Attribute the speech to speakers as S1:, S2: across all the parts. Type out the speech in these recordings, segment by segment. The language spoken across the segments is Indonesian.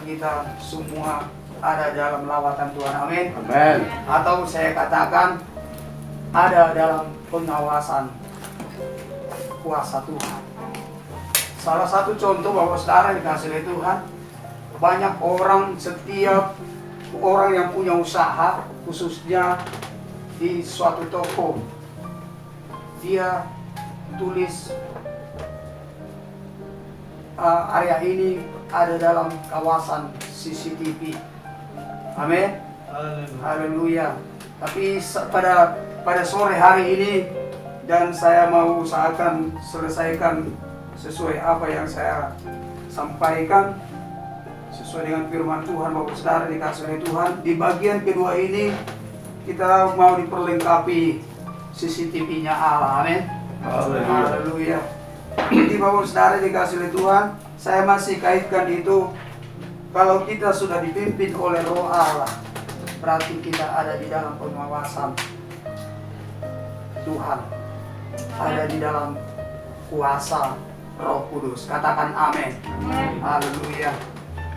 S1: kita semua ada dalam lawatan Tuhan. Amin.
S2: Amin.
S1: Atau saya katakan ada dalam pengawasan kuasa Tuhan. Salah satu contoh bahwa saudara dikasih oleh Tuhan, banyak orang, setiap orang yang punya usaha, khususnya di suatu toko, dia tulis area ini ada dalam kawasan CCTV. Amin. Haleluya. Tapi pada sore hari ini, dan saya mau usahakan selesaikan sesuai apa yang saya sampaikan, sesuai dengan firman Tuhan, Bapak Saudara dikasih oleh Tuhan. Di bagian kedua ini kita mau diperlengkapi CCTV-nya Allah. Amin. Haleluya. Di Bapak Saudara dikasih oleh Tuhan, saya masih kaitkan itu, kalau kita sudah dipimpin oleh Roh Allah, berarti kita ada di dalam pengawasan Tuhan, ada di dalam kuasa Roh Kudus. Katakan amin. Haleluya.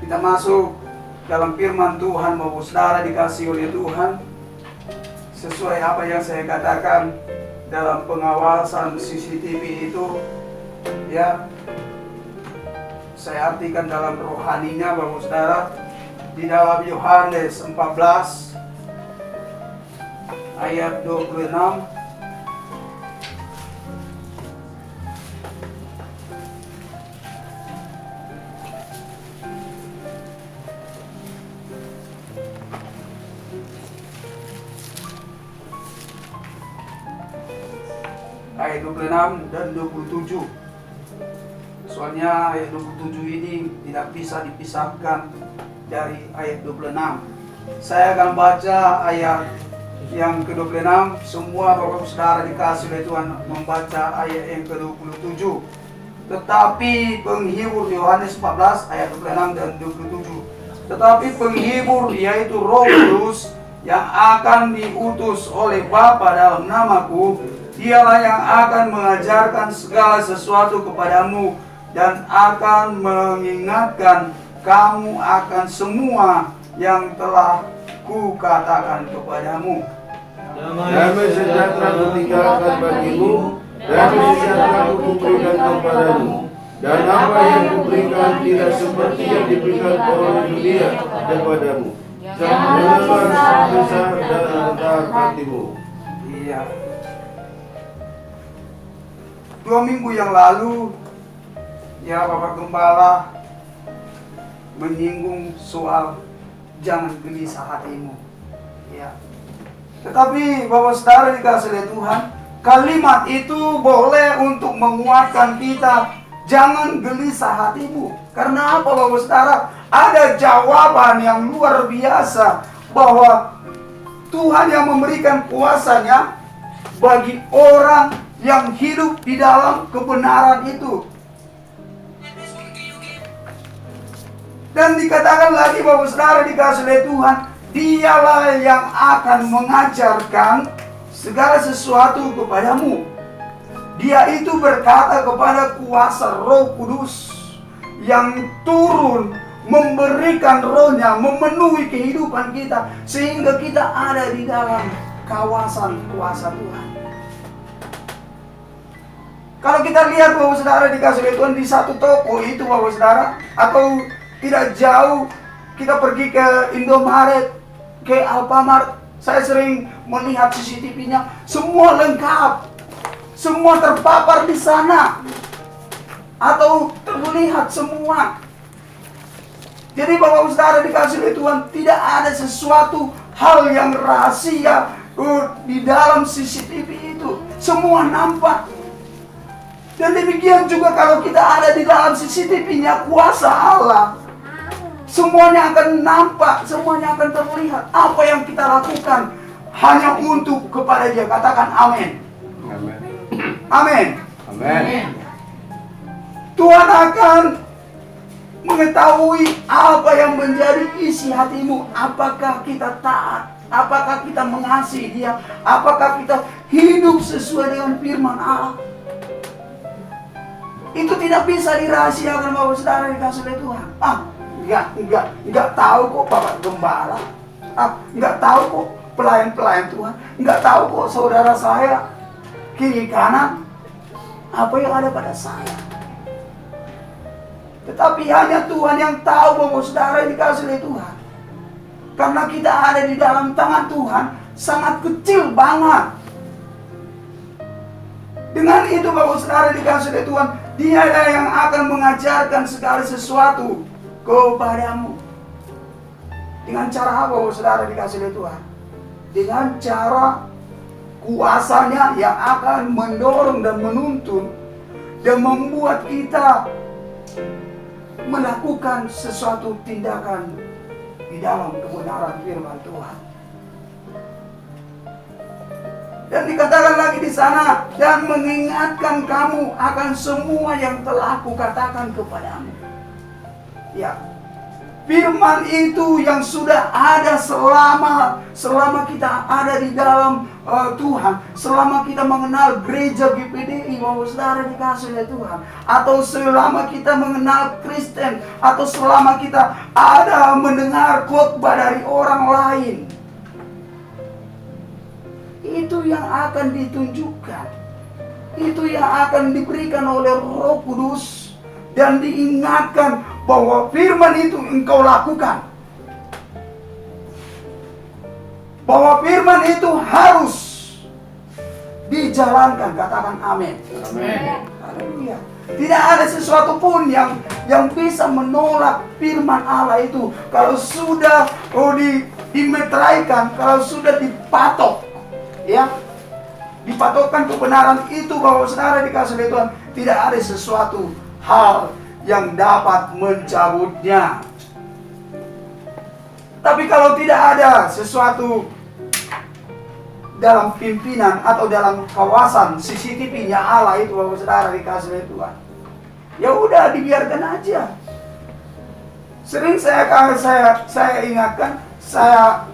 S1: Kita masuk dalam firman Tuhan, Bapak Saudara dikasih oleh Tuhan, sesuai apa yang saya katakan dalam pengawasan CCTV itu, ya, saya artikan dalam rohaninya, Bapak Saudara, di dalam Yohanes 14 ayat 26. Ayat 26 dan 27. Soalnya ayat 27 ini tidak bisa dipisahkan dari ayat 26. Saya akan baca ayat yang ke-26. Semua Bapak Saudara dikasih oleh Tuhan membaca ayat yang ke-27. Tetapi penghibur, Yohanes 14 ayat 26 dan 27. Tetapi penghibur, yaitu Roh Kudus, yang akan diutus oleh Bapa dalam namaku, dialah yang akan mengajarkan segala sesuatu kepadamu dan akan mengingatkan kamu akan semua yang telah kukatakan kepadamu.
S2: Damai sejahtera kutinggalkan bagimu, damai sejahtera kuberikan kepadamu. Dan apa yang kuberikan tidak seperti yang diberikan oleh dunia kepadamu. Janganlah besar dan rendah hatimu.
S1: Iya. 2 minggu yang lalu, ya, Bapak Gembala menyinggung soal jangan gelisah hatimu. Ya. Tetapi Bapak Saudara dikasih oleh Tuhan, kalimat itu boleh untuk menguatkan kita, jangan gelisah hatimu. Karena apa, Bapak Saudara? Ada jawaban yang luar biasa bahwa Tuhan yang memberikan kuasanya bagi orang yang hidup di dalam kebenaran itu. Dan dikatakan lagi, Bapak Saudara dikasih oleh Tuhan, dialah yang akan mengajarkan segala sesuatu kepadamu. Dia itu berkata kepada kuasa Roh Kudus yang turun memberikan rohnya, memenuhi kehidupan kita, sehingga kita ada di dalam kawasan kuasa Tuhan. Kalau kita lihat, Bapak Saudara dikasih oleh Tuhan, di satu toko itu, Bapak Saudara, atau tidak jauh kita pergi ke Indomaret, ke Alfamart, saya sering melihat CCTV-nya, semua lengkap, semua terpapar di sana, atau terlihat semua. Jadi Bapak Saudara dikasih oleh Tuhan, tidak ada sesuatu hal yang rahasia di dalam CCTV itu, semua nampak. Dan demikian juga kalau kita ada di dalam CCTV-nya kuasa Allah, semuanya akan nampak, semuanya akan terlihat. Apa yang kita lakukan hanya untuk kepada Dia. Katakan amin.
S2: Amin.
S1: Amin.
S2: Amin.
S1: Tuhan akan mengetahui apa yang menjadi isi hatimu. Apakah kita taat? Apakah kita mengasihi Dia? Apakah kita hidup sesuai dengan firman Allah? Itu tidak bisa dirahasiakan, Bapak Saudara dikasih oleh Tuhan. nggak tahu kok Bapak Gembala, nggak tahu kok pelayan-pelayan Tuhan, nggak tahu kok saudara saya kiri kanan apa yang ada pada saya. Tetapi hanya Tuhan yang tahu bahwa saudara dikasih oleh Tuhan. Karena kita ada di dalam tangan Tuhan sangat kecil banget. Dengan itu bahwa saudara dikasih oleh Tuhan, Dia yang akan mengajarkan segala sesuatu kepadamu. Dengan cara apa bahwa saudara dikasih oleh Tuhan? Dengan cara kuasanya yang akan mendorong dan menuntun dan membuat kita melakukan sesuatu tindakan di dalam kebenaran firman Tuhan. Dan dikatakan lagi di sana, dan mengingatkan kamu akan semua yang telah kukatakan kepadamu. Ya, firman itu yang sudah ada selama kita ada di dalam Tuhan, selama kita mengenal gereja GPDI bahwa saudara dikasih oleh Tuhan, atau selama kita mengenal Kristen, atau selama kita ada mendengar khotbah dari orang lain, itu yang akan ditunjukkan, itu yang akan diberikan oleh Roh Kudus, dan diingatkan bahwa firman itu engkau lakukan, bahwa firman itu harus dijalankan. Katakan amin.
S2: Amin.
S1: Haleluya. Tidak ada sesuatu pun yang bisa menolak firman Allah itu kalau sudah dimeteraikan, kalau sudah dipatok, ya, dipatokkan kebenaran itu bahwa saudara dikasih oleh Tuhan. Tidak ada sesuatu hal yang dapat mencabutnya. Tapi kalau tidak ada sesuatu dalam pimpinan atau dalam kawasan CCTV-nya Allah itu bahwa saudara dikasih oleh Tuhan, ya udah dibiarkan aja. Sering saya ingatkan, saya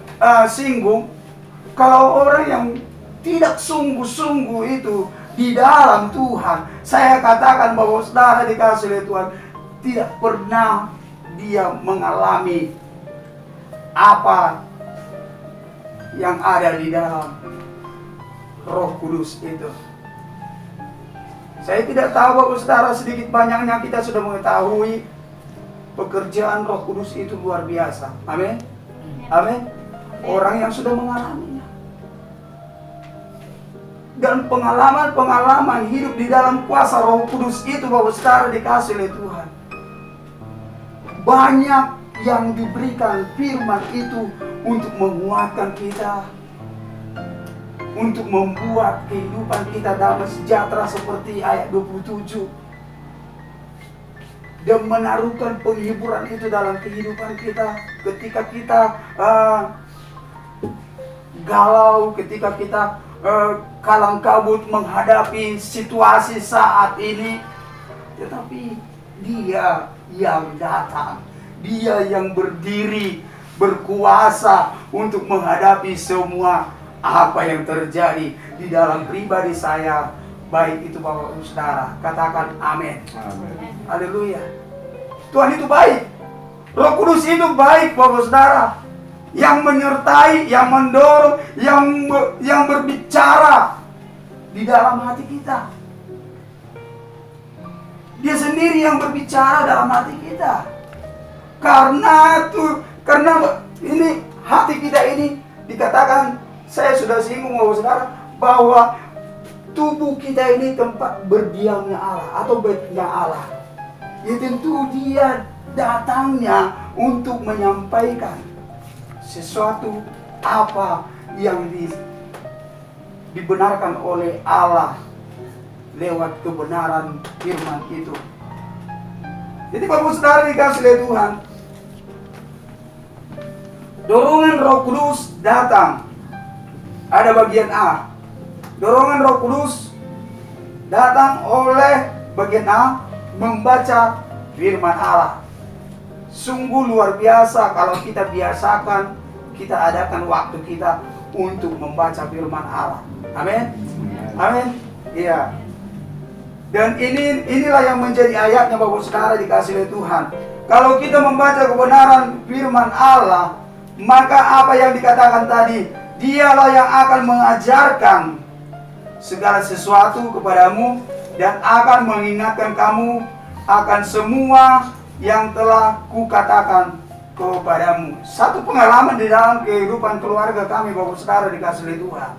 S1: singgung, kalau orang yang tidak sungguh-sungguh itu di dalam Tuhan, saya katakan bahwa saudara dikasih oleh Tuhan, tidak pernah dia mengalami apa yang ada di dalam Roh Kudus itu. Saya tidak tahu bahwa saudara, sedikit banyaknya kita sudah mengetahui pekerjaan Roh Kudus itu luar biasa. Amin. Amin. Orang yang sudah mengalaminya. Dan pengalaman-pengalaman hidup di dalam kuasa Roh Kudus itu bahwa saudara dikasih oleh Tuhan. Banyak yang diberikan firman itu untuk menguatkan kita, untuk membuat kehidupan kita damai sejahtera seperti ayat 27. Dan menaruhkan penghiburan itu dalam kehidupan kita ketika kita galau, ketika kita kalang kabut menghadapi situasi saat ini. Tetapi Dia yang datang, Dia yang berdiri berkuasa untuk menghadapi semua apa yang terjadi di dalam pribadi saya, baik itu Bapak Ibu Saudara. Katakan amin. Haleluya. Tuhan itu baik. Roh Kudus itu baik Bapak Saudara, yang menyertai, yang mendorong, yang berbicara di dalam hati kita. Dia sendiri yang berbicara dalam hati kita. Karena ini hati kita ini dikatakan, saya sudah singgung Bapak Saudara, bahwa tubuh kita ini tempat berdiamnya Allah atau baitnya Allah. Ya tentu Dia datangnya untuk menyampaikan sesuatu apa yang dibenarkan oleh Allah lewat kebenaran firman itu. Jadi Bapak Saudara dikasih oleh Tuhan, dorongan Roh Kudus datang. Ada bagian A. Dorongan Roh Kudus datang oleh bagian A, membaca firman Allah. Sungguh luar biasa kalau kita biasakan, kita adakan waktu kita untuk membaca firman Allah. Amin. Amin. Iya. Dan inilah yang menjadi ayatnya Bapak Saudara dikasih oleh Tuhan. Kalau kita membaca kebenaran firman Allah, maka apa yang dikatakan tadi, dialah yang akan mengajarkan segala sesuatu kepadamu dan akan mengingatkan kamu akan semua yang telah kukatakan kepadamu. Satu pengalaman di dalam kehidupan keluarga kami, Bapak Saudara dikasihi Tuhan.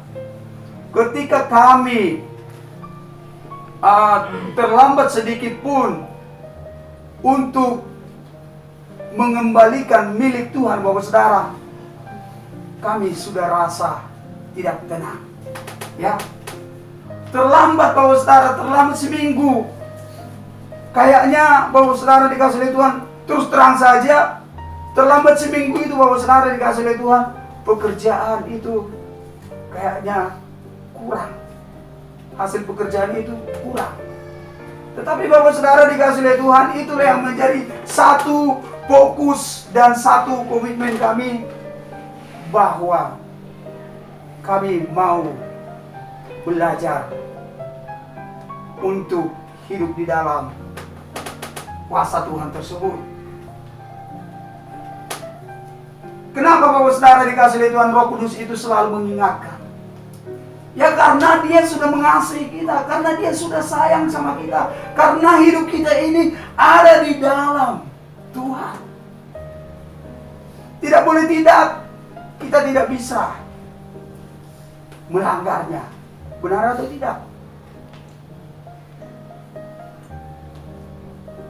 S1: Ketika kami terlambat sedikit pun untuk mengembalikan milik Tuhan, Bapak Saudara, kami sudah rasa tidak tenang. Ya, terlambat Bapak Saudara, terlambat seminggu. Kayaknya Bapak Saudara dikasihi Tuhan, terus terang saja, terlambat seminggu itu Bapak Saudara dikasihi Tuhan, pekerjaan itu kayaknya kurang. Hasil pekerjaan itu kurang. Tetapi Bapak Saudara dikasihi Tuhan, itulah yang menjadi satu fokus dan satu komitmen kami, bahwa kami mau belajar untuk hidup di dalam kuasa Tuhan tersebut. Kenapa Bapak Saudara dikasihi Tuhan, Roh Kudus itu selalu mengingatkan? Ya karena Dia sudah mengasihi kita, karena Dia sudah sayang sama kita, karena hidup kita ini ada di dalam Tuhan. Tidak boleh tidak, kita tidak bisa melanggarnya. Benar atau tidak?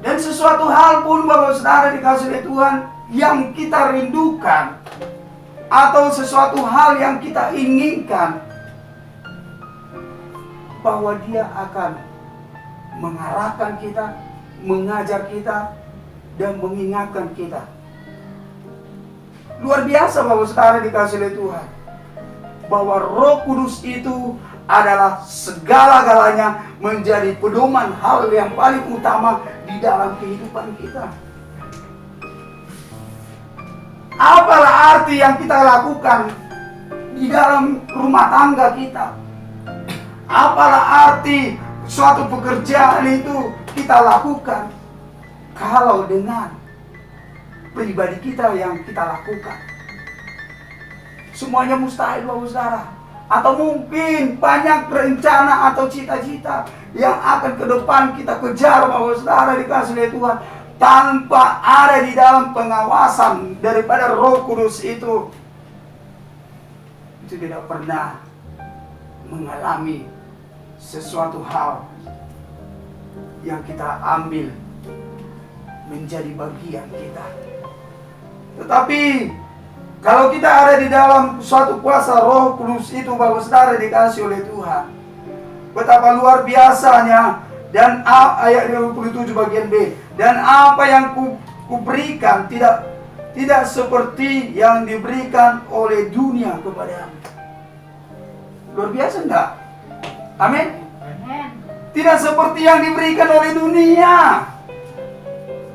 S1: Dan sesuatu hal pun Bapak Saudara dikasihi Tuhan yang kita rindukan, atau sesuatu hal yang kita inginkan, bahwa Dia akan mengarahkan kita, mengajar kita, dan mengingatkan kita. Luar biasa Bapak Saudara dikasihi Tuhan, bahwa Roh Kudus itu adalah segala-galanya, menjadi pedoman hal yang paling utama di dalam kehidupan kita. Apalah arti yang kita lakukan di dalam rumah tangga kita? Apalah arti suatu pekerjaan itu kita lakukan kalau dengan pribadi kita yang kita lakukan? Semuanya mustahil Bapak Saudara. Atau mungkin banyak rencana atau cita-cita yang akan ke depan kita kejar Bapak Saudara dikasihi Tuhan, tanpa ada di dalam pengawasan daripada Roh Kudus itu tidak pernah mengalami sesuatu hal yang kita ambil menjadi bagian kita. Tetapi kalau kita ada di dalam suatu kuasa Roh Kudus itu Bapak Saudara dikasih oleh Tuhan, betapa luar biasanya. Dan ayat 27 bagian B, dan apa yang kuberikan tidak seperti yang diberikan oleh dunia kepadamu. Luar biasa enggak? Amin. Tidak seperti yang diberikan oleh dunia.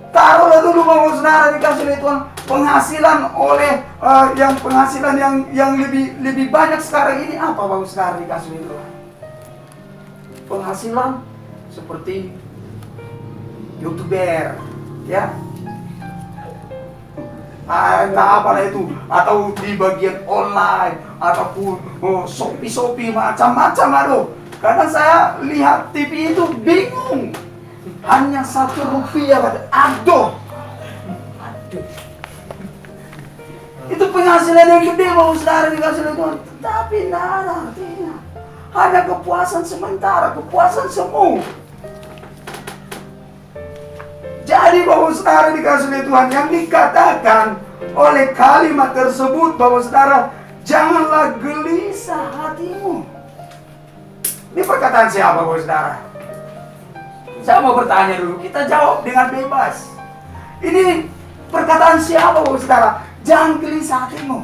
S1: Taruhlah dulu Bapak Saudara dikasih oleh Tuhan, penghasilan yang lebih banyak sekarang ini apa Bapak Saudara dikasih oleh Tuhan? Penghasilan seperti YouTuber, ya. Entah apalah itu, atau di bagian online, ataupun Shopee macam-macam aduh. Karena saya lihat TV itu bingung, hanya Rp1 aduh. Itu penghasilan yang gede Bapak Saudara dikasih oleh Tuhan, tapi tidak ada artinya. Hanya kepuasan sementara, kepuasan semu. Jadi Bapak Saudara dikasih oleh Tuhan, yang dikatakan oleh kalimat tersebut Bapak Saudara, janganlah gelisah hatimu. Ini perkataan siapa Bapak Saudara? Saya mau bertanya dulu, kita jawab dengan bebas. Ini perkataan siapa Bapak Saudara? Jangan gelisah hatimu.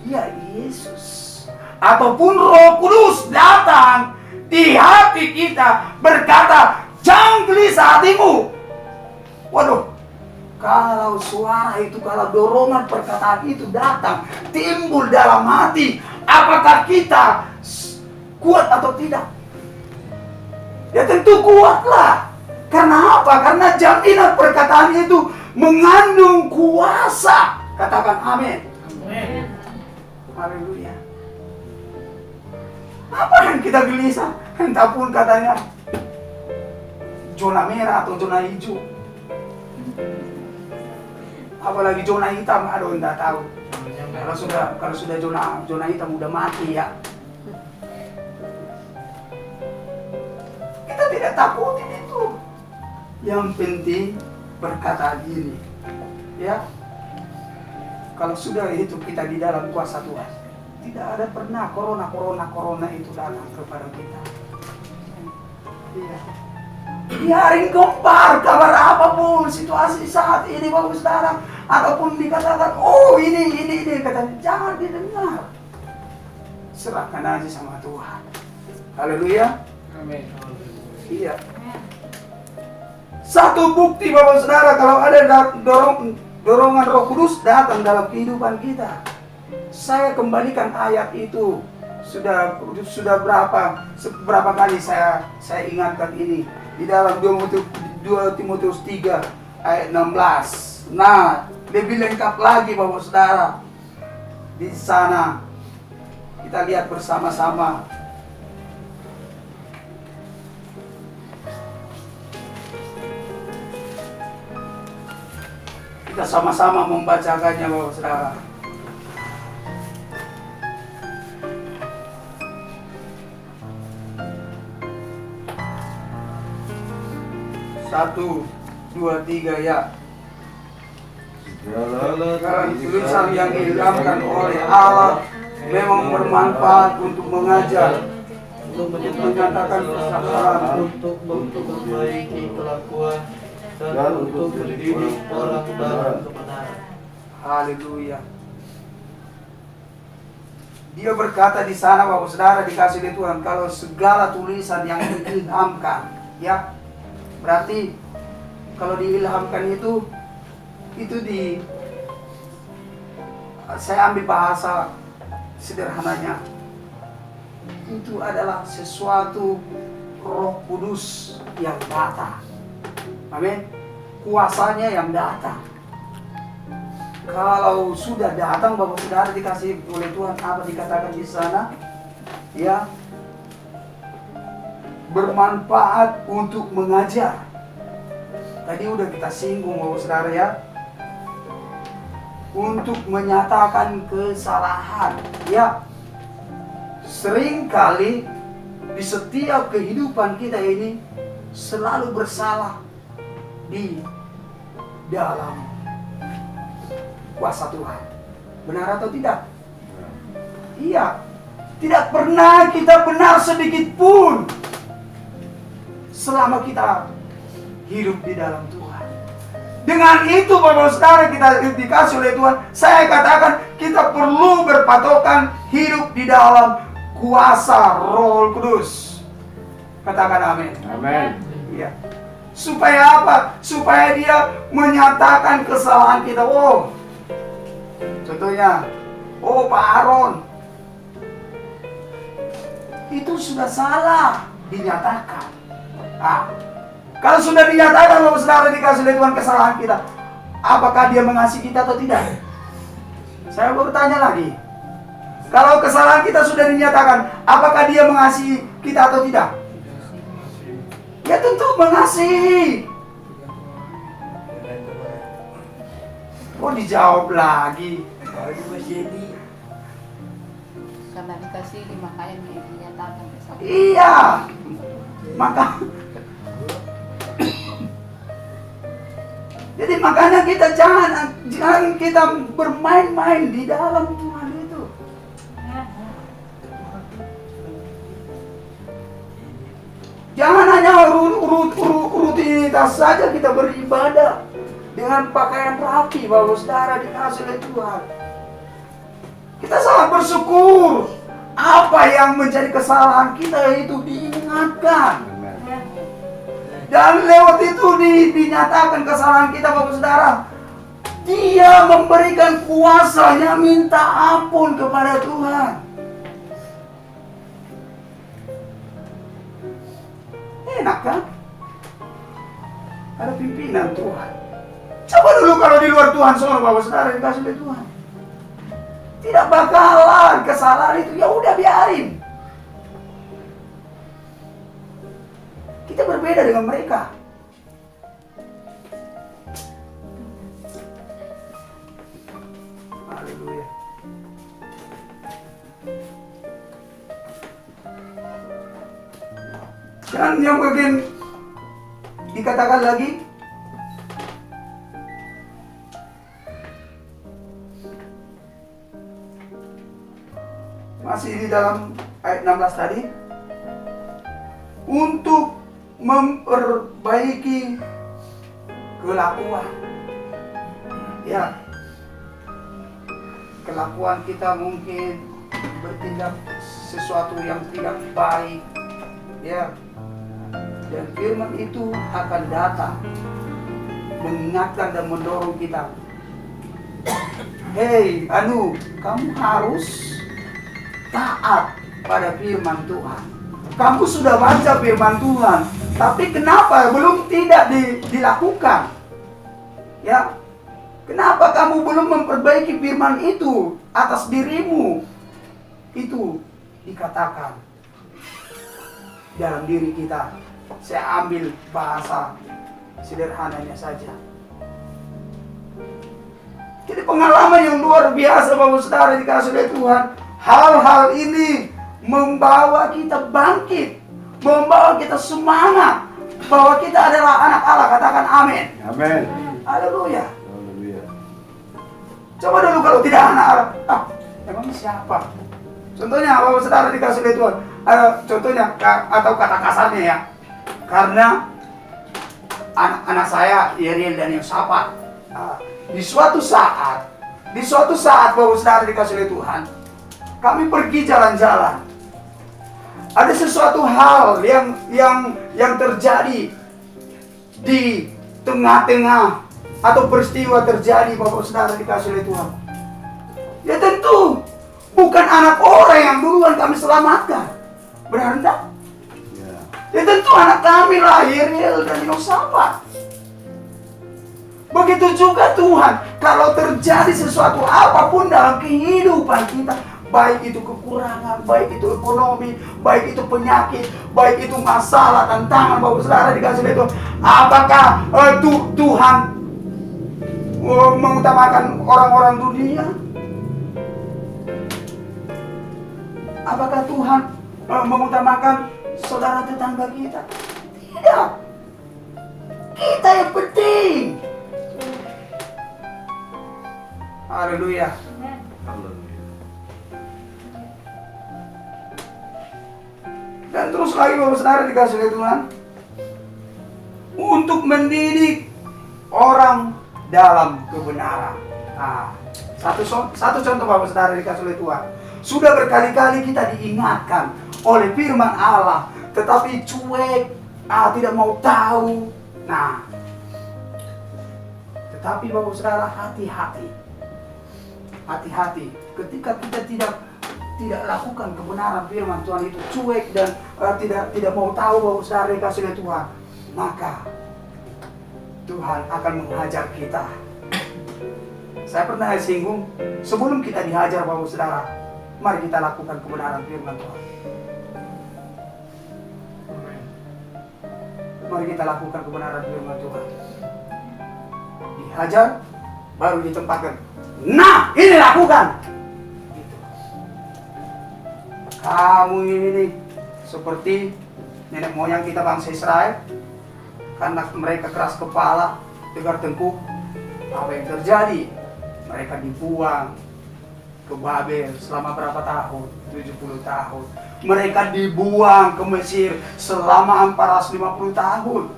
S1: Ya Yesus. Ataupun Roh Kudus datang di hati kita berkata, jangan gelisah hatimu. Waduh, kalau suara itu, kalau dorongan perkataan itu datang, timbul dalam hati, apakah kita kuat atau tidak? Ya tentu kuatlah. Karena apa? Karena jaminan perkataan itu mengandung kuasa. Katakan amin.
S3: Amin.
S1: Haleluya. Apa yang kita gelisah? Entah pun katanya zona merah atau zona hijau. Apalagi zona hitam, aduh enggak tahu. Kalau sudah zona hitam udah mati ya. Kita tidak takutin itu. Yang penting perkataan ini, ya. Kalau sudah itu kita di dalam kuasa Tuhan, tidak ada pernah corona itu datang kepada kita. Iya. Biarin gempar kabar apapun situasi saat ini Bapak Saudara, ataupun dikatakan oh ini katanya, jangan didengar. Serahkan aja sama Tuhan. Haleluya.
S3: Amin.
S1: Iya. Satu bukti Bapak Saudara kalau ada dorongan Roh Kudus datang dalam kehidupan kita. Saya kembalikan ayat itu. Sudah berapa kali saya ingatkan ini di dalam 2 Timotius 3 ayat 16. Nah, lebih lengkap lagi Bapak Saudara. Di sana kita lihat bersama-sama. Kita sama-sama membacakannya Bapak Saudara. Satu, dua, tiga ya. Segala tulisan yang diilhamkan oleh Allah memang bermanfaat untuk mengajar,
S3: Untuk
S1: menyatakan kesabaran,
S3: untuk memperbaiki kelakuan dan untuk mendidik orang dalam kebenaran.
S1: Haleluya. Dia berkata di sana Bapak Saudara dikasih oleh Tuhan, kalau segala tulisan yang diilhamkan, ya, berarti kalau diilhamkan itu saya ambil bahasa sederhananya, itu adalah sesuatu Roh Kudus yang datang. Amin. Kuasanya yang datang. Kalau sudah datang Bapak Saudara dikasih oleh Tuhan, apa dikatakan di sana? Ya, bermanfaat untuk mengajar. Tadi udah kita singgung Bapak Saudara ya. Untuk menyatakan kesalahan. Ya, seringkali di setiap kehidupan kita ini selalu bersalah di dalam kuasa Tuhan. Benar atau tidak? Iya. Tidak pernah kita benar sedikit pun selama kita hidup di dalam Tuhan. Dengan itu Bapak Saudara kita dikasih oleh Tuhan, saya katakan kita perlu berpatokan hidup di dalam kuasa Roh Kudus. Katakan amin.
S2: Amin.
S1: Iya. Supaya apa? Supaya dia menyatakan kesalahan kita. Oh, contohnya, oh Pak Aaron, itu sudah salah, dinyatakan. Kalau sudah dinyatakan Bapak Saudara dikasih oleh Tuhan kesalahan kita, apakah dia mengasihi kita atau tidak? Saya bertanya lagi. Kalau kesalahan kita sudah dinyatakan, apakah dia mengasihi kita atau tidak? Ya tentu mengasihi. Kok dijawab lagi?
S4: Karena dikasih makanya dinyatakan kesalahan.
S1: Iya. Maka jadi makanya kita jangan kita bermain-main di dalam Tuhan itu. Jangan hanya rutinitas saja kita beribadah dengan pakaian rapi Bapak Saudara dikasih oleh Tuhan. Kita sangat bersyukur apa yang menjadi kesalahan kita itu diingatkan. Dan lewat itu dinyatakan kesalahan kita Bapak Saudara. Dia memberikan kuasanya minta ampun kepada Tuhan. Enak kan? Ada pimpinan Tuhan. Coba dulu kalau di luar Tuhan semua Bapak Saudara dikasih oleh Tuhan. Tidak bakalan kesalahan itu, ya udah biarin. Kita berbeda dengan mereka. Haleluya. Dan yang bagian dikatakan lagi, masih di dalam ayat 16 tadi, untuk memperbaiki kelakuan. Ya, kelakuan kita mungkin bertindak sesuatu yang tidak baik, ya. Dan firman itu akan datang mengingatkan dan mendorong kita. Hei, kamu harus taat pada firman Tuhan. Kamu sudah baca firman Tuhan, tapi kenapa belum tidak dilakukan? Ya, kenapa kamu belum memperbaiki firman itu atas dirimu? Itu dikatakan dalam diri kita. Saya ambil bahasa sederhananya saja. Jadi pengalaman yang luar biasa Bapak Saudara dikasih oleh Tuhan. Hal-hal ini membawa kita bangkit, membawa kita semangat bahwa kita adalah anak Allah. Katakan amin.
S2: Amin.
S1: Haleluya.
S2: Haleluya.
S1: Coba dulu kalau tidak anak Allah, emang siapa? Contohnya Bapak Saudara dikasih oleh Tuhan. Contohnya atau kata kasarnya ya. Karena anak-anak saya Yeriel dan Yosafat, di suatu saat Bapak Saudara dikasih oleh Tuhan, kami pergi jalan-jalan. Ada sesuatu hal yang terjadi di tengah-tengah atau peristiwa terjadi Bapak Saudara dikasih oleh Tuhan. Ya tentu bukan anak orang yang duluan kami selamatkan, benar tak? Ya tentu anak kami lah, Yeriel dan Yosafat. Begitu juga Tuhan, kalau terjadi sesuatu apapun dalam kehidupan kita, baik itu kekurangan, baik itu ekonomi, baik itu penyakit, baik itu masalah, tantangan Bapak Saudara dikasih oleh Tuhan, apakah Tuhan mengutamakan orang-orang dunia? Apakah Tuhan mengutamakan saudara tetangga kita? Tidak. Kita yang penting. Haleluya. Dan terus lagi Bapak Saudara dikasih oleh Tuhan untuk mendidik orang dalam kebenaran. Satu contoh Bapak Saudara dikasih oleh Tuhan. Sudah berkali-kali kita diingatkan oleh firman Allah, tetapi cuek, tidak mau tahu. Nah, tetapi Bapak Saudara hati-hati ketika kita tidak lakukan kebenaran firman Tuhan itu, cuek dan tidak mau tahu Bapak Saudara dikasih oleh Tuhan, maka Tuhan akan menghajar kita. Saya pernah singgung, sebelum kita dihajar Bapak Saudara, mari kita lakukan kebenaran firman Tuhan. Mari kita lakukan kebenaran firman Tuhan. Dihajar, baru ditempatkan. Nah, ini lakukan. Gitu. Kamu ini seperti nenek moyang kita bangsa Israel, karena mereka keras kepala, tegar tengkuk. Apa yang terjadi? Mereka dibuang ke Babel selama berapa tahun? 70 tahun. Mereka dibuang ke Mesir selama 450 tahun.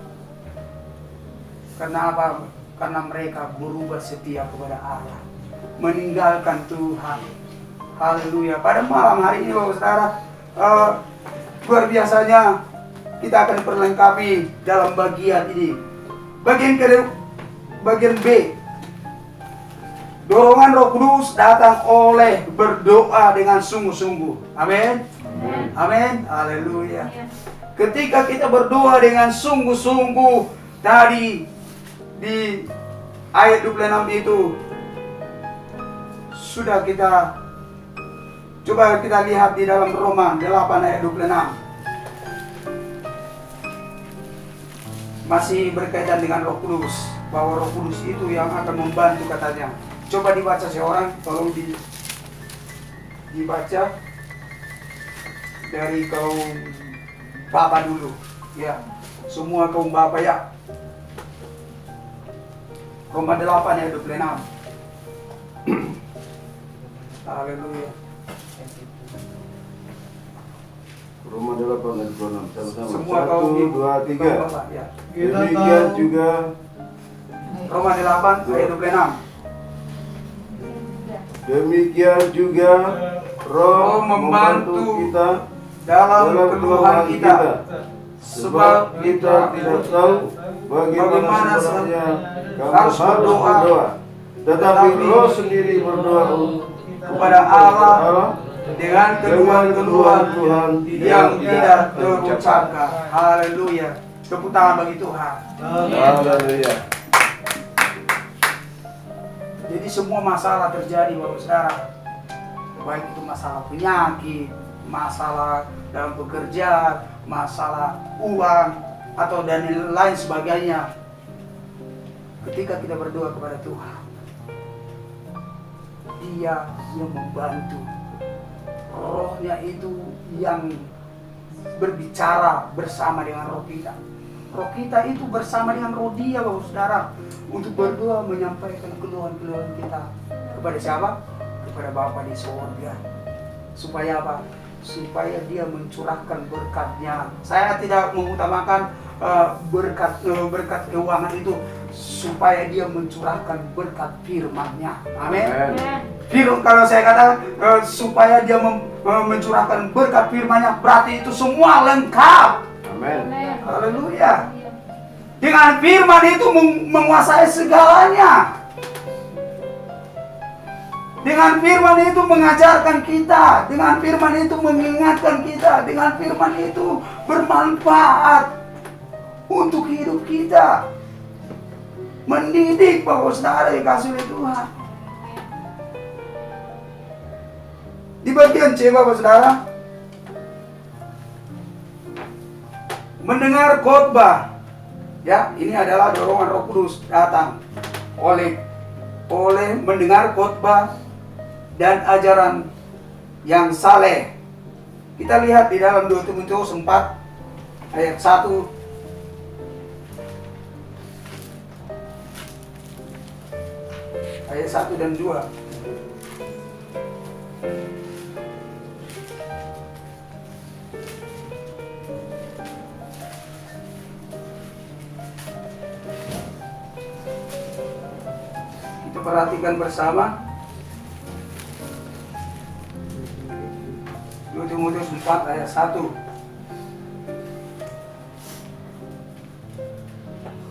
S1: Kenapa? Karena mereka berubah setia kepada Allah, meninggalkan Tuhan. Haleluya. Pada malam hari ini Bapak Saudara, luar biasanya kita akan perlengkapi dalam bagian ini. Bagian B. Dorongan Roh Kudus datang oleh berdoa dengan sungguh-sungguh. Amin. Amin. Haleluya. Ketika kita berdoa dengan sungguh-sungguh, tadi di ayat 26 itu sudah kita coba kita lihat di dalam Roma 8 ayat 26. Masih berkaitan dengan Roh Kudus, bahwa Roh Kudus itu yang akan membantu katanya. Coba dibaca seorang, tolong dibaca dari kaum Bapak dulu, ya, semua kaum Bapak ya. Roma 8 ayat 26. Haleluya.
S2: Roma 8 ayat 26. Sama-sama.
S1: Semua
S2: 1,
S1: kaum
S2: 2, 3.
S1: Bapak, ya.
S2: Demikian juga
S1: Roma 8 ayat 26.
S2: demikian juga Roh membantu kita
S1: dalam keluhan kita.
S2: sebab kita tidak tahu bagaimana sebenarnya kamu harus berdoa. Tetapi Roh sendiri berdoa
S1: kepada Allah dengan keluhan-keluhan yang tidak terucapkan. Haleluya. Tepuk tangan bagi Tuhan.
S2: Haleluya.
S1: Jadi semua masalah terjadi Bapak Saudara. Baik itu masalah penyakit, masalah dalam pekerjaan, masalah uang, atau dan lain sebagainya. Ketika kita berdoa kepada Tuhan, Dia yang membantu. Rohnya itu yang berbicara bersama dengan roh kita. Roh kita itu bersama dengan roh Dia, Bapak Saudara, untuk berdoa menyampaikan keluhan-keluhan kita kepada siapa? Kepada Bapa di surga. Supaya apa? Supaya Dia mencurahkan berkat-Nya. Saya tidak mengutamakan berkat keuangan itu, supaya Dia mencurahkan berkat firman-Nya. Amin. Kalau saya katakan supaya Dia mencurahkan berkat firman-Nya, berarti itu semua lengkap.
S2: Amin.
S1: Haleluya. Dengan firman itu menguasai segalanya. Dengan firman itu mengajarkan kita, dengan firman itu mengingatkan kita, dengan firman itu bermanfaat untuk hidup kita. Mendidik Bapak Saudara yang kasih oleh Tuhan. Di bagian C Bapak Saudara, mendengar khotbah. Ya, ini adalah dorongan Roh Kudus datang oleh mendengar khotbah dan ajaran yang saleh. Kita lihat di dalam 2 Timotius 4 ayat 1. Ayat 1 dan 2. Kita perhatikan bersama 2 Timotius 4 ayat 1.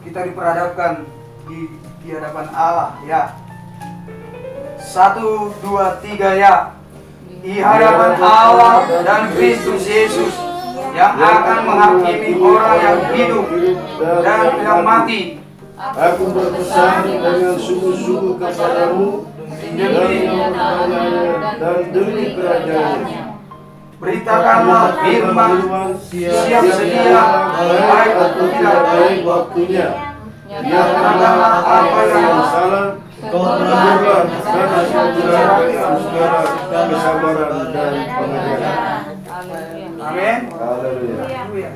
S1: Kita diperhadapkan di hadapan Allah, ya. 1, 2, 3 ya. Di hadapan Allah dan Kristus Yesus yang akan menghakimi orang yang hidup dan yang mati.
S2: Aku berpesan dengan sungguh-sungguh kepadamu demi namanya dan demi kerajaannya.
S1: Beritakanlah firman, siap sedia, baik atau tidak
S2: baik waktunya.
S1: Nyatakanlah apa yang
S2: salah, kau berubah karena saudara segala kesabaran dan pengajaran.
S1: Amin.
S2: Haleluya.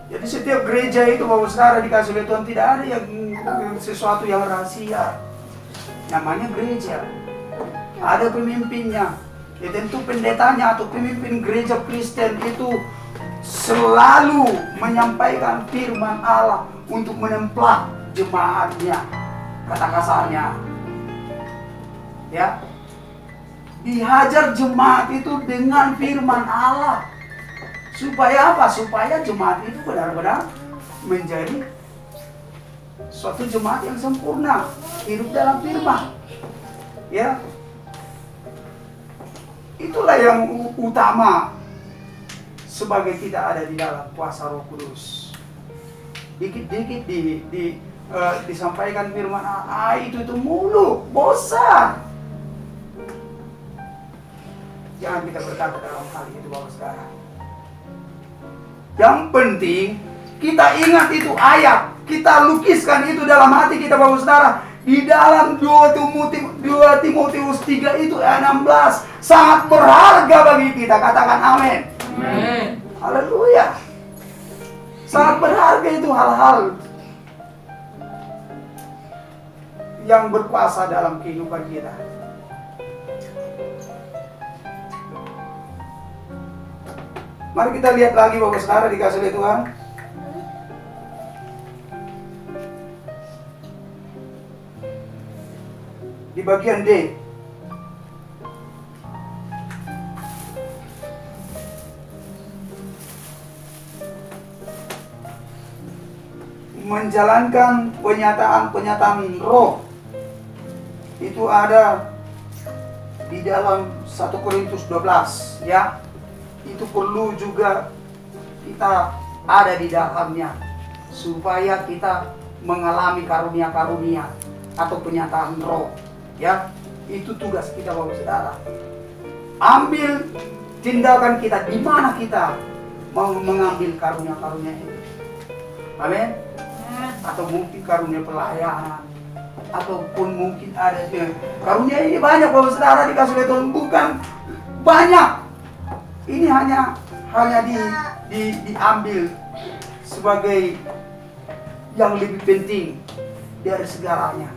S1: Jadi setiap gereja itu Bapak Saudara dikasih oleh Tuhan, tidak ada yang sesuatu yang rahasia. Namanya gereja. Ada pemimpinnya. Ya tentu pendetanya atau pemimpin gereja Kristen itu selalu menyampaikan firman Allah untuk menemplak jemaatnya. Kata kasarnya. Ya. Dihajar jemaat itu dengan firman Allah. Supaya apa? Supaya jemaat itu benar-benar menjadi suatu jemaat yang sempurna, hidup dalam firman. Ya. Itulah yang utama sebagai kita ada di dalam kuasa Roh Kudus. dikit-dikit disampaikan firman itu mulu, bosan. Jangan kita berkata dalam hal itu, Bapak Saudara. Yang penting kita ingat itu ayat, kita lukiskan itu dalam hati kita, Bapak Saudara. Di dalam 2 Timotius 3 itu ayat 16 sangat berharga bagi kita. Katakan amin.
S3: Amin.
S1: Haleluya. Sangat berharga itu hal-hal yang berkuasa dalam kehidupan kita. Mari kita lihat lagi, Bapak Saudara, dikasih oleh Tuhan. Di bagian D. Menjalankan penyataan roh. Itu ada di dalam 1 Korintus 12, ya. Itu perlu juga kita ada di dalamnya supaya kita mengalami karunia-karunia atau penyataan roh, ya. Itu tugas kita, Bapak Saudara. Ambil tindakan kita di mana kita mau mengambil karunia-karunia itu. Amin. Atau mungkin karunia pelayanan, ataupun mungkin ada karunia ini banyak, Bapak Saudara, dikasih oleh Tuhan, bukan banyak. Ini hanya diambil sebagai yang lebih penting dari segalanya.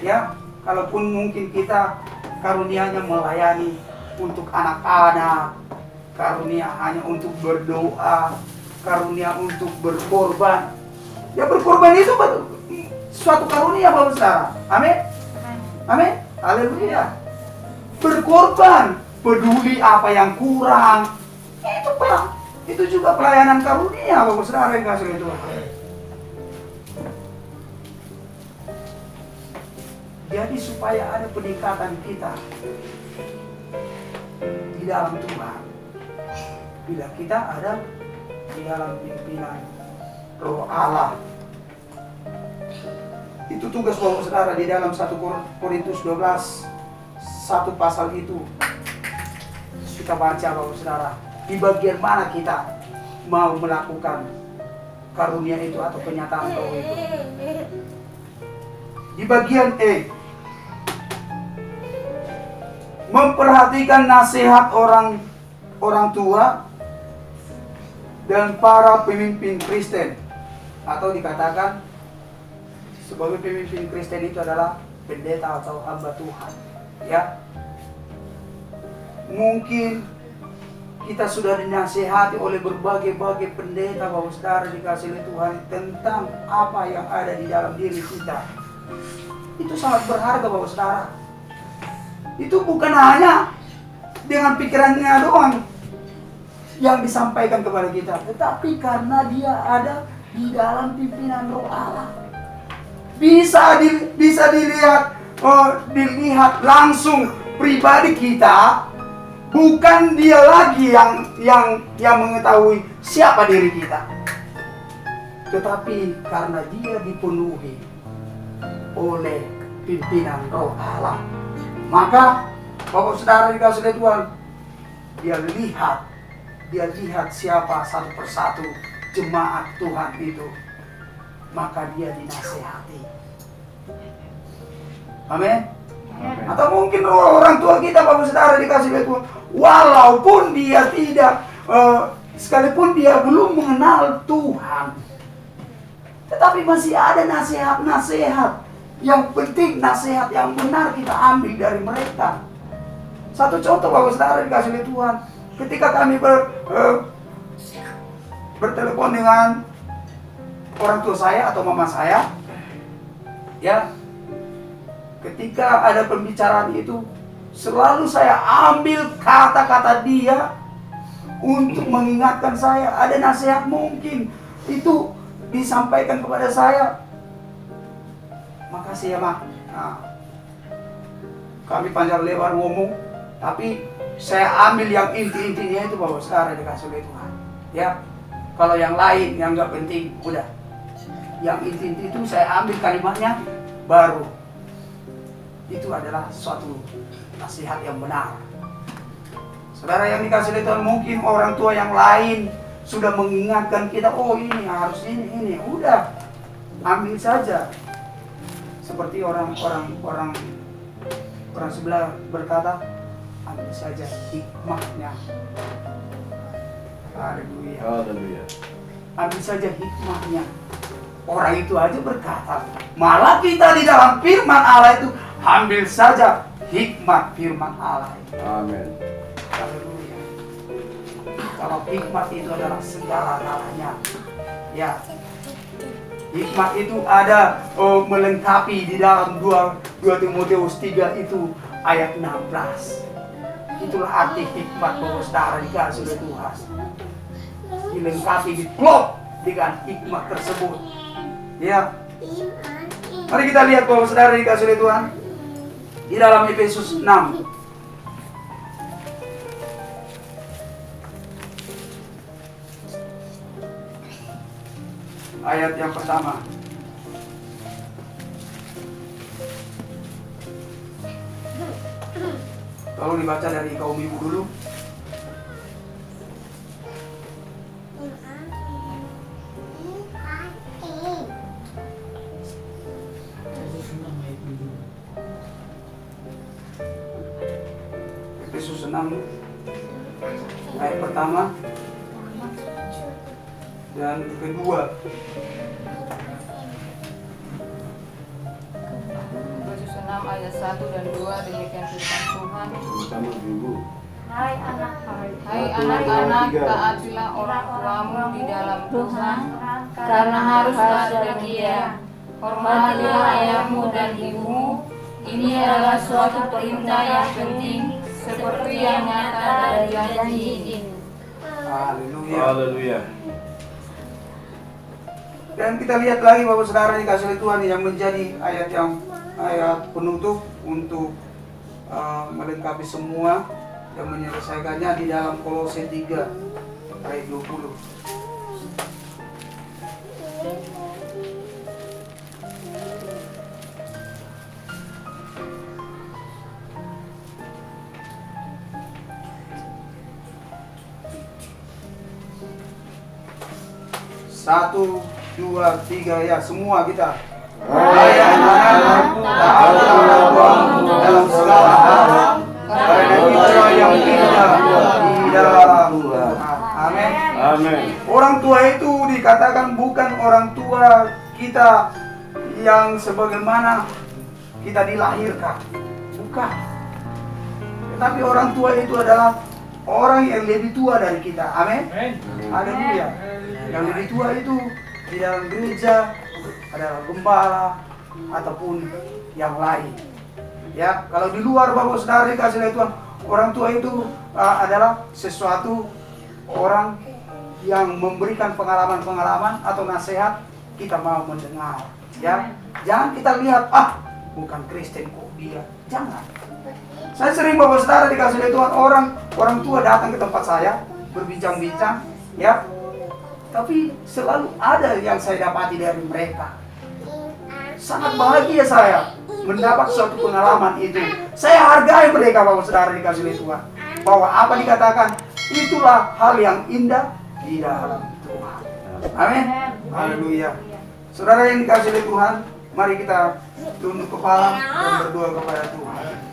S1: Ya, kalaupun mungkin kita karunianya melayani untuk anak-anak, karunia hanya untuk berdoa, karunia untuk berkorban. Ya, berkorban itu suatu karunia, Bapak Saudara. Amin. Amin. Haleluya. Berkorban, peduli apa yang kurang. Itu juga pelayanan karunia, Bapak Saudara, yang kasih itu. Jadi supaya ada peningkatan kita di dalam Tuhan, bila kita ada di dalam pimpinan Roh Allah. Itu tugas, Bapak Saudara, di dalam 1 Korintus 12, 1 pasal itu. Kita baca, Bapak Saudara, di bagian mana kita mau melakukan karunia itu atau kenyataan roh itu. Di bagian E, memperhatikan nasihat orang tua dan para pemimpin Kristen, atau dikatakan sebagai pemimpin Kristen itu adalah pendeta atau hamba Tuhan, ya. Mungkin kita sudah dinasihati oleh berbagai-bagai pendeta, Bapak Saudara, dikasih oleh Tuhan tentang apa yang ada di dalam diri kita. Itu sangat berharga, Bapak Saudara. Itu bukan hanya dengan pikirannya doang yang disampaikan kepada kita, tetapi karena dia ada di dalam pimpinan Roh Allah. Bisa dilihat langsung pribadi kita, bukan dia lagi yang mengetahui siapa diri kita, tetapi karena dia dipenuhi oleh pimpinan Roh Allah. Maka Bapak Saudara dikasih oleh Tuhan, dia lihat siapa satu persatu jemaat Tuhan itu, maka dia dinasehati. Amin. Atau mungkin orang tua kita, Bapak Saudara, dikasih oleh Tuhan, walaupun dia tidak sekalipun dia belum mengenal Tuhan, tetapi masih ada nasihat-nasihat. Yang penting nasihat yang benar kita ambil dari mereka. Satu contoh, Bapak Saudara, dikasih oleh Tuhan, ketika kami bertelepon dengan orang tua saya atau mama saya, ya, ketika ada pembicaraan itu, selalu saya ambil kata-kata dia untuk mengingatkan saya. Ada nasihat mungkin itu disampaikan kepada saya, makasih ya, Mak. Nah, kami panjang lebar ngomong, tapi saya ambil yang inti-intinya itu, Bapak Saudara, dikasih oleh Tuhan. Ya, kalau yang lain yang nggak penting, udah yang inti itu saya ambil kalimatnya baru. Itu adalah suatu nasihat yang benar. Saudara yang dikasih oleh Tuhan, mungkin orang tua yang lain sudah mengingatkan kita, oh ini harus ini, udah ambil saja. Seperti orang sebelah berkata, ambil saja hikmahnya. Haleluya.
S2: Haleluya.
S1: Ambil saja hikmahnya. Orang itu aja berkata, malah kita di dalam firman Allah itu ambil saja hikmat firman Allah itu.
S2: Amin.
S1: Haleluya. Kalau hikmat itu adalah segala-galanya. Ya. Hikmat itu ada melengkapi di dalam 2 Timotius 3 itu ayat 16. Itulah arti hikmat bahwa saudara dikasih oleh Tuhan. Dilengkapi, diklop dengan hikmat tersebut. Ya. Mari kita lihat bahwa saudara dikasih oleh Tuhan di dalam Efesus 6. Ayat yang pertama. Tolong dibaca dari kaum ibu dulu. Efesus 6 ayat pertama dan kedua.
S4: Efesus 6 ayat 1 dan 2 demikian firman Tuhan.
S2: Bersama ibu.
S5: Hai
S4: Anak-anak, taatilah orang tuamu di dalam Tuhan, karena haruslah demikian. Hormatilah ayahmu dan ibumu. Ini adalah suatu perintah yang penting, seperti yang nyata dari janji ini.
S1: Haleluya.
S2: Haleluya.
S1: Dan kita lihat lagi bahwa saudara dikasih oleh Tuhan yang menjadi ayat penutup untuk melengkapi semua dan menyelesaikannya di dalam Kolose 3 ayat 20. Satu, dua, tiga, ya semua kita. Hai anak-anak, taatlah orang tuamu dalam segala hal, karena itulah yang indah di dalam Tuhan. Amin.
S2: Amin.
S1: Orang tua itu dikatakan bukan orang tua kita yang sebagaimana kita dilahirkan, bukan. Tetapi orang tua itu adalah orang yang lebih tua dari kita. Amin. Haleluya. Yang lebih tua itu di dalam gereja adalah gembala ataupun yang lain. Ya, kalau di luar Bapak Saudara dikasih oleh Tuhan, orang tua itu adalah sesuatu orang yang memberikan pengalaman-pengalaman atau nasihat kita mau mendengar. Ya, jangan kita lihat bukan Kristen kok dia. Jangan. Saya sering Bapak Saudara dikasih oleh Tuhan orang tua datang ke tempat saya berbincang-bincang, ya. Tapi selalu ada yang saya dapati dari mereka. Sangat bahagia saya mendapat suatu pengalaman itu. Saya hargai mereka Bapak Saudara dikasih oleh Tuhan. Bahwa apa dikatakan, itulah hal yang indah di dalam Tuhan. Amin. Haleluya. Saudara yang dikasih oleh Tuhan, mari kita tunduk kepala dan berdoa kepada Tuhan.